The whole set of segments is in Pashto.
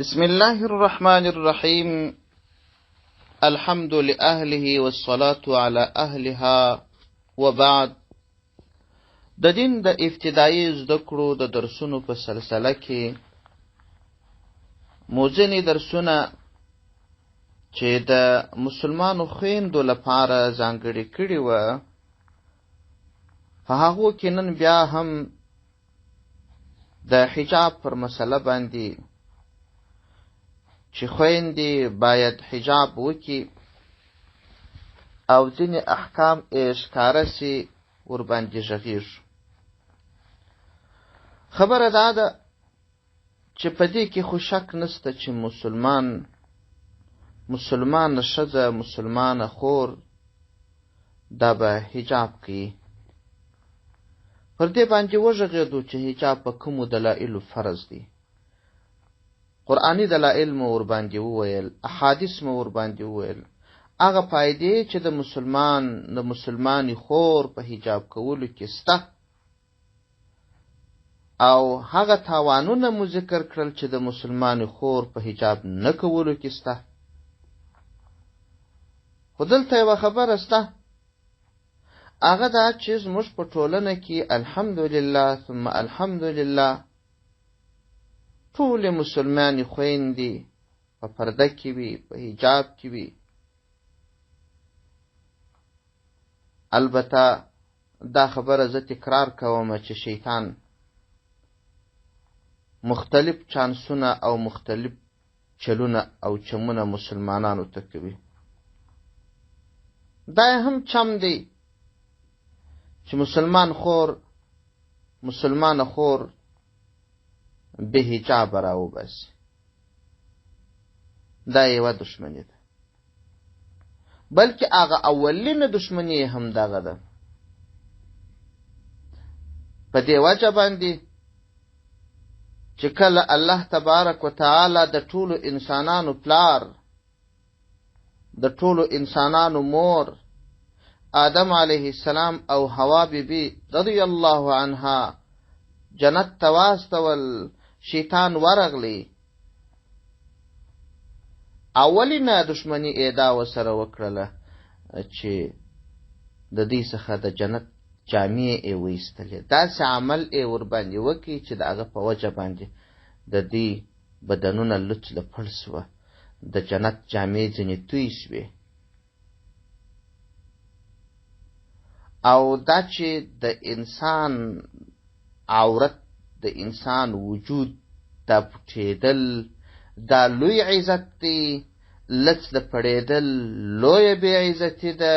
بسم الله الرحمن الرحيم. الحمد لأهله والصلاة على أهلها وبعد. د دین د ابتدایي زده کړو د درسونو په سلسله کې موزنی درسونه چې د مسلمانو خویندو لپاره ځانګړي کړي وه، په هغو کې نن بیا هم د حجاب پر مسله باندې چې خویندې باید حجاب وکړي او ځینې احکام ښکاره سي ورباندې غږیږي. خبره دا ده چې په دې کې خو شک نسته چې مسلمانه ښځه، مسلمانه خور دا به حجاب کوي. پر دې باندې وغږېدو چې حجاب په کومو دلایلو فرض دی. قرآني دلایل مو ورباندې وویل، احادیث مو ورباندې وویل، هغه فایدې چې د مسلمانې خور په حجاب کولو کې سته، او هغه تاوانونه مو ذکر کړل چې د مسلمانې خور په حجاب نه کولو کې سته. خو دلته یوه خبره سته، هغه دا چې زموږ په ټولنه کې الحمدلله ثم الحمدلله ټولې مسلمانې خویندې په پرده کې وي، په حجاب کې وي. البته دا خبره زه تکرار کوم چې شیطان مختلف چانسونه او مختلف چلونه او چمونه مسلمانانو ته کوي. دا هم چم دی چې مسلمانه خور به حجاب راوباسي. دا یوه دشمني ده، بلکې هغه اولینه دشمني هم دغه ده. په دې وجه باندې چې کله الله تبارک وتعالی د ټولو انسانانو پلار، د ټولو انسانانو مور آدم علیه السلام او حوا بیبي رضی الله عنها جنت ته واستول، شیطان ورغلی. اولینه دشمنی ایدا وسره وکړله چې د دې څخه د جنت جامې یې ویستلې. داسې عمل یې ورباندې وکړي چې د هغه په وجه باندې د دې بدنونه لڅ لپړ سوه، د جنت جامې ځینې توی سوې. او دا چې د انسان عورت، د انسان وجود دا پټېدل دا لوی عزت دی، لڅ د پړېدل لویه بې عزتي ده.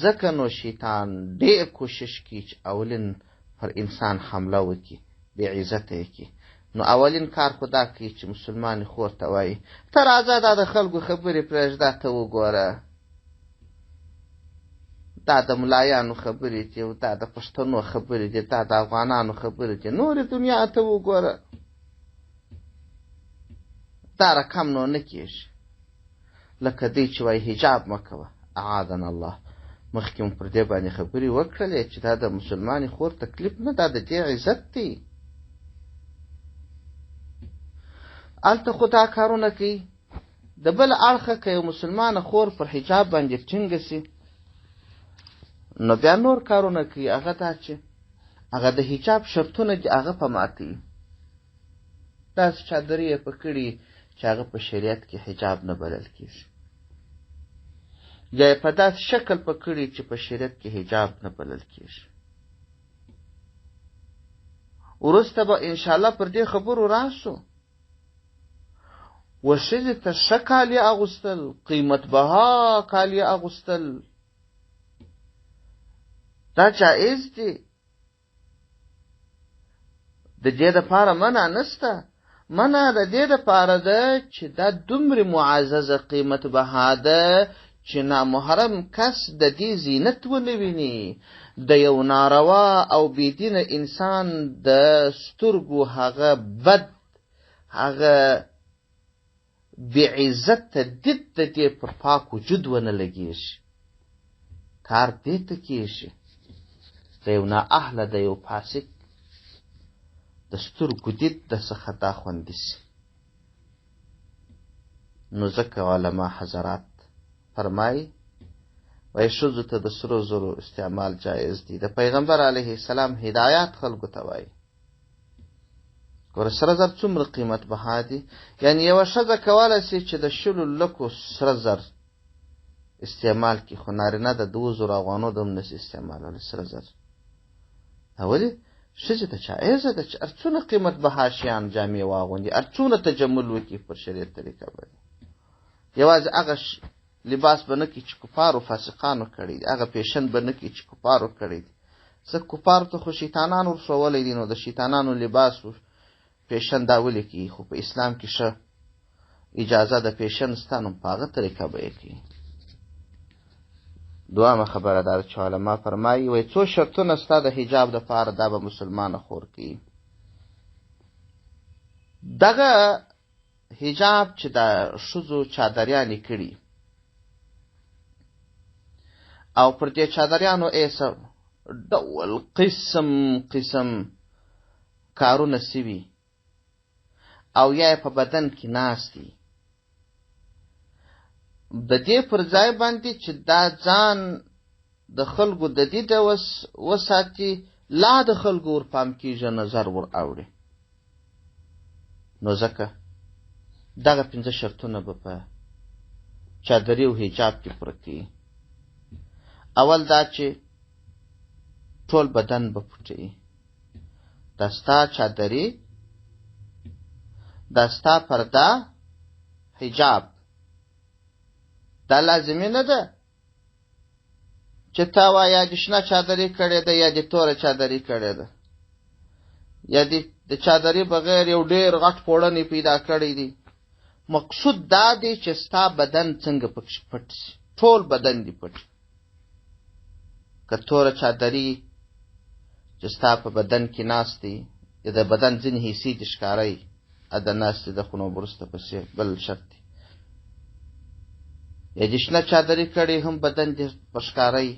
ځکه نو شیطان ډېر کوشش کوي چې اولین پر انسان حمله وکړي، بې عزته یې کړي. نو اولین کار خو دا کوي چې مسلمانې خور ته وایي ته راځه دا د خلکو خبرې پرېږده، ته وګوره دا د ملایانو خبرې دي، دا د پښتنو خبرې دي، دا د افغانانو خبرې دي، نورې دنیا ته وګوره. دا رقم نو نه کېږي. لکه دی چې وایي حجاب مه کوه، اعاذنا الله. مخکې مو پر دې باندې خبرې وکړلې چې دا د مسلمانې خور تکلیف نه، دا د دې عزت دی. هلته خو دا کارونه کوي. د بل اړخه که یو مسلمانه خور پر حجاب باندې ټینګه سي، نو بیا نور کارونه کوي. هغه دا چې هغه د حجاب شرطونه دي هغه په ماتوي. داسې چادرې یې په کړي چې هغه په شریعت کې حجاب نه بلل کېږي، یا یې په داسې شکل په کړي چې په شریعت کې حجاب نه بلل کېږي. وروسته به انشاءالله پر دې خبرو راسو. و ښځې ته ښه کالي اغوستل، قیمت بها کالي اغوستل دا جایز دی. د دې دپاره منع نسته. منع د دې دپاره ده چې دا دومره معززه قیمت بها ده چې نامحرم کس د دې زینت ونه ویني. د یو ناروا او بېدینه انسان د سترګو هغه بد، هغه بېعزته دید د دې پر پاک وجود ونه لګېږي. کار دې ته کېږي د یو نااهله، د یو فاسق د سترګو دید د څخه دا خوندي سي. نو ځکه علما حضرات فرمایي وایي ښځو ته د سرو زرو استعمال جایز دی. د پیغمبر علیه السلام هدایات خلکو ته وایي. ګوره سره زر څومره قیمت بها دي. یعنې یوه ښځه کولی شي چې د 10 لکو سره زر استعمال کړي، خو نارینه د 2000 افغانو د هم نشي استعمالولی سره زر. ولې ښځې ته جایزه ده چې هر څونه قیمت بها شیان جامې واغوندي، هر څونه تجمل وکړي پر شریعت طریقه باندې. یوازې هغه لباس به نه کړي چې کفارو فاسقانو کړی دی، هغه پیشن به نه کړي چې کفارو کړی دی. ځکه کفارو ته خو شیطانانو ورښولی دی، نو د شیطانانو لباس و پیشن دا ولې کړي. خو په اسلام کې ښه اجازه د پیشن ستا، نو په هغه طریقه به یې کوي. دویمه خبره دا ده چې علما فرمایي وایي 2 شرطونه ستا د حجاب دپاره دا به مسلمانه خور کوي. دغه حجاب چې د ښځو چادریانې کړي او پر دې چادریانو ایسه ډول قسم قسم کارونه سوي او یا په بدن کې ناست دي، د دې پر ځای باندې چې دا ځان د خلکو د دې د وساتي، لا د خلکو ور پام کېږي، نظر ور اوړي. نو ځکه دغه 5 شرطونه به په چادري او حجاب کې پوره کوي. اول دا چې ټول بدن به پټوي. دا ستا چادري، دا ستا پرده، حجاب، دا لازمي نه ده چې تا وایې یا دې شنه چادري کړې ده یا دې توره چادري کړې ده، یا دې د چادري بغیر یو ډېر غټ پوړنې پیدا کړی دی. مقصود دا دی چې ستا بدن څنګه پکې پټ شي، ټول بدن دې پټ. که توره چادري چې ستا په بدن کې ناست دی، یا د بدن ځینې حصې دې ښکاروي، د ناستې د خونو وروسته پسې بل شرط دی. یا دې شنه چادري کړې هم بدن دې په ښکاروي،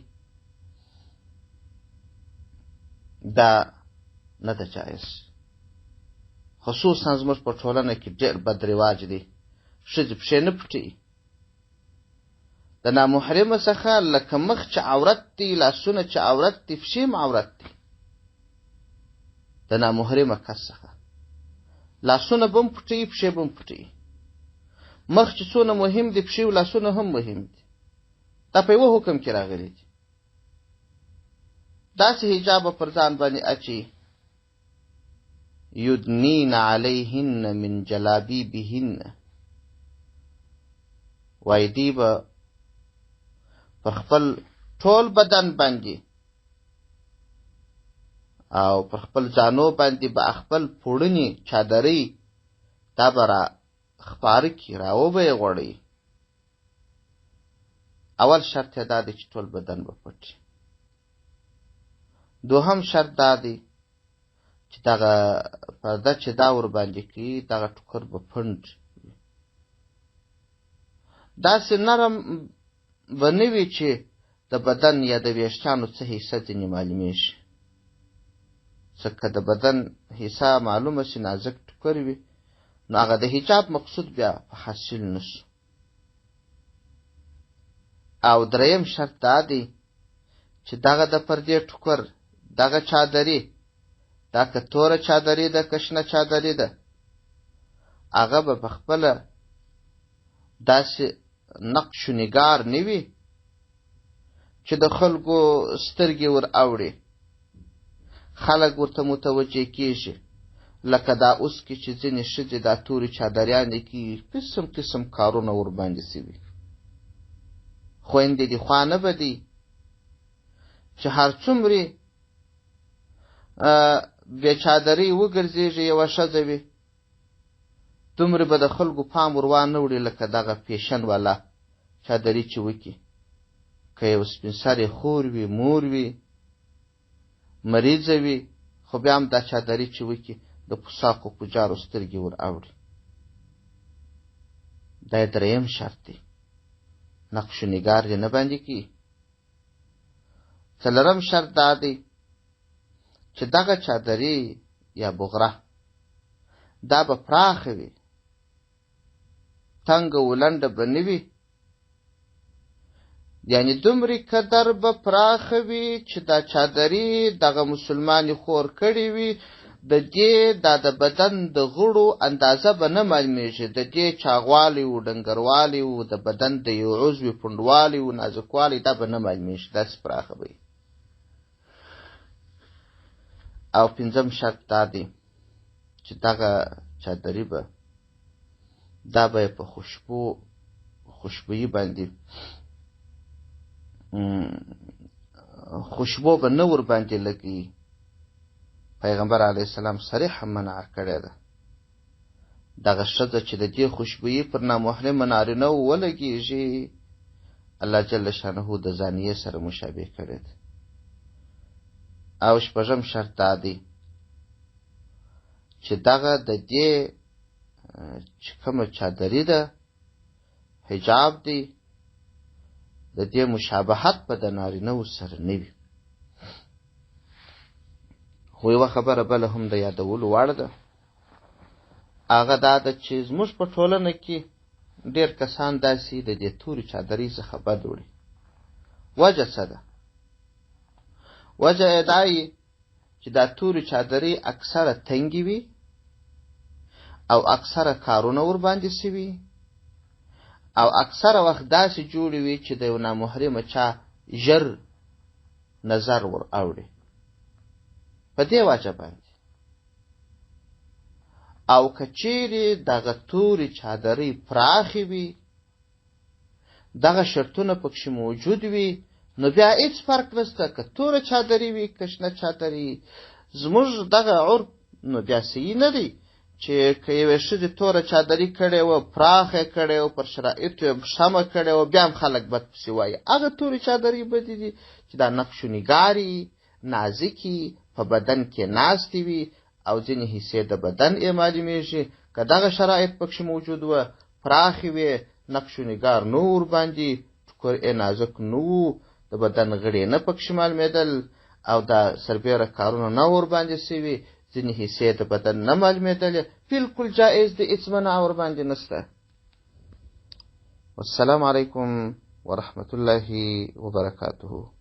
دا نه ده جایز. خصوصا زموږ په ټولنه کې ډېر بد رواج دی، ښځې پښې نه پټوي. د نامحرمه څخه لکه مخ چې عورت دی، لاسونه چې عورت دی، پښې هم عورت دی. د نامحرمه کس څخه لاسونه به هم پټوي، پښې به هم پټوي. مخ چې څونه مهم دی، پښې او لاسونه هم مهم دي. دا په یوه حکم کې راغلي دي. داسې حجاب به پر ځان باندې اچي یدنین علیهن من جلابیبهن، وایي دی به پر خپل ټول بدن باندې او پر خپل ځانو باندې به خپل پوړنې چادرۍ دا به را خپاره کړي، راوبه یې غوړوي. اول شرط یې دا دی چې ټول بدن به پټ شي. دوهم شرط دا دی چې دغه پرده چې دا ور باندې کوي، دغه ټوکر به پنډ وي. داسې نرم به نه وي چې د بدن یا د ویښتانو څه حصه ځینې معلومېږي. ځکه د بدن حصه معلومه شي، نازک ټوکر وي، نو هغه د حجاب مقصود بیا په حاصل نشو. او دریم شرط دا دی چې دغه د پردې ټوکر، دغه چادري، دا که توره چادري ده که شنه چادري ده، هغه به په خپله داسې نقش و نگار نه وي چې د خلکو سترګې ور اوړي، خلک ورته متوجه کېږي. لکه دا اوس کې چې ځینې ښځې دا تورې چادریانې کوي، قسم قسم کارونه ور باندې سوي. خویندې دې خوا نه به دی چې هر څومرې بې چادرۍ وګرځېږي یوه ښځه وي، دومره به د خلکو پام ور وانه وړي لکه دغه پیشن والا چادري چې وکړي. که یو سپین سرې خور وي، مور وي، مریضه وي، خو بیا هم دا چادري چې وکړي د پوساقو پوجارو سترګې ور اوړي. دا یې دریم شرط دی، نقش و نگار یې نه باندې کوي. څلورم شرط دا دی چې دغه چادري یا بغره دا به پراخه وي، تنګه و لنډه به نه وي، یعنې دومره قدر به پراخه وي چې دا چادري دغه مسلمانې خور کړې وي، د دې دا د بدن د غړو اندازه به نه معلومېږي، د دې چاغوالی و ډنګروالی و د بدن د یو عضوي پونډوالی و نازکوالی دا به نه معلومېږي، داسې پراخه به وي. او پنځم شرط دا دی چې دغه چادري به دا به په خوشبویي باندې خوشبو به نه ور باندې لګي. پیغمبر علیه السلام صریحا منع کړې ده دغه ښځه چې د دې خوشبویي پر نامحرمه نارینه ولګېږي، الله جل شانه د زانیې سره مشابه کړی ده. او شپږم شرط دا دی چې دغه د دې چې کومه چادري ده حجاب دی، د دې مشابهت به د نارینه‌و سره نه وي. خو یوه خبره بله هم د یادولو وړ ده، هغه دا ده چې زموږ په ټولنه کې ډېر کسان داسې د دې تورې چادرۍ څخه بد وړي. وجه څه ده؟ وجه یې دا یي چې دا تورې چادرۍ اکثره تنګې وي او اکثره کارونه ورباندې سوي او اکثره وخت داسې جوړې وي چې د یو نامحرمه چا ژر نظر ور اوړي. په دې وجه باندې او که چیرې دغه تورې چادرۍ پراخې وي، دغه شرطونه پکښې موجود وي، نو بیا هیڅ فرق نشته که توره چادري وي که شنه چادري. زموږ دغه عرف نو بیا صحیح نه دی چې که یوې ښځې توره چادري کړې وه، پراخه یې کړې وه، پر شرایطو یې سمه کړې وه، بیا هم خلک بد پسې وایي. هغه تورې چادرۍ بدې دي چې دا نقش و نګاري نازکي په بدن کې ناستې وي او ځینې حصې د بدن یې معلومېږي. که دغه شرایط پکښې موجود وه، پراخې وې، نقش و نګار نه و ورباندې، ټوکر یې نازک نه و، د بدن غړي نه پکښې معلومېدل او دا سربیره کارونه نه ورباندې سوي، ځینې حصې د بدن نه معلومېدلې، بالکل جایز دی، هېڅ منع ورباندې نشته. والسلام علیکم ورحمة الله وبرکاته.